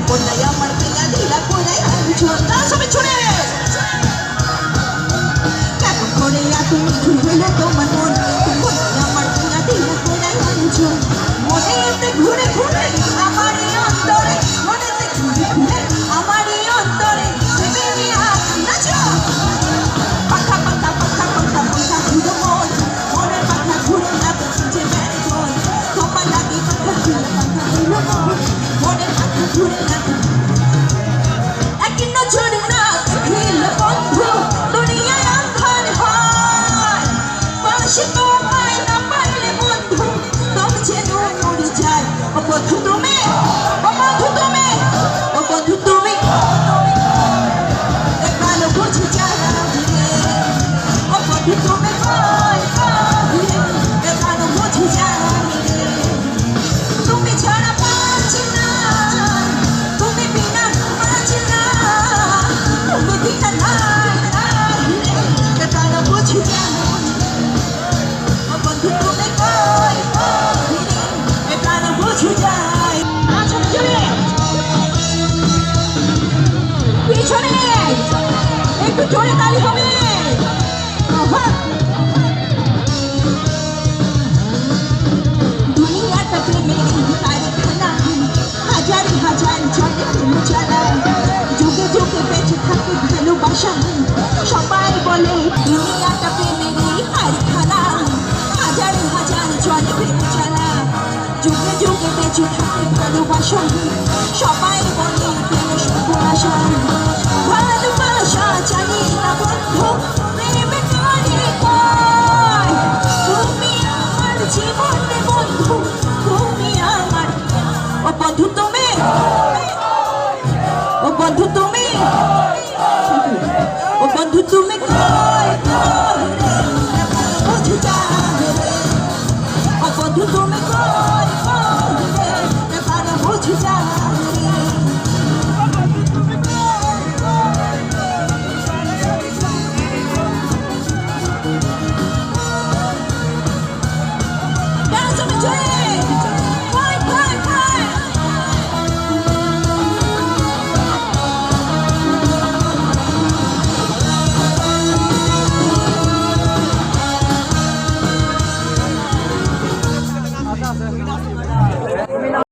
কোনায় আমার পিয়া ঢিলা কোনায় আঞ্চল সবাই ছুড়ে কেমন করে এত মিঠুন হইল তোমার মন কোনায় আমার পিয়া ঢিলা কোনায় আঞ্চল মনেতে ঘুরে ঘুরে আমার এই অন্তরে মনেতে ঘুরে ঘুরে আমার এই অন্তরে প্রেমে নিয়ে নাচো পাখা পাখা পাখা পাখা পাখা ঘুরে মন মনের পাখা ঘুরে যাবে যে বেড়ে তোমার লাগে পাখা ঘুরে মন মনের পাখা ঘুরে যাবে এক নজরে না দেখিল বন্ধু দুনিয়ায় আন্ধার হয় পাশে তোমায় না পাইলে বন্ধু তব যেন মরে যায় ও বন্ধু তুমি ও বন্ধু তুমি ও বন্ধু তুমি ভালো বুঝে যারা ও বন্ধু তুমি ভালো বুঝে যারা তুমি ছাড়া পাচ্ছি না তুমি বিনা পাচ্ছি না তুমি বিনা ভালো বুঝে যারা ও বন্ধু তুমি ভালো বুঝে যায় পিছনে একটু জোরে তালি হবে দুনিয়াটা প্রেমের কারখানা হাজার হাজার জনে প্রেম চালায় যুগে যুগে বেঁচে থাকে ভালোবাসা সবাই বলে দুনিয়াটা প্রেমের কারখানা হাজার হাজার জনে প্রেম চালায় যুগে যুগে বেঁচে থাকে ভালোবাসা সবাই বলে প্রেম শুভ আশা ভালোবাসা জানি না বন্ধু প্রেমে করে কয় তুমি আমার জীবনে বন্ধু তুমি আমার ও বন্ধু তুমি ও বন্ধু তুমি ও বন্ধু তুমি কয় বুঝে যাবে ও বন্ধু তুমি কয়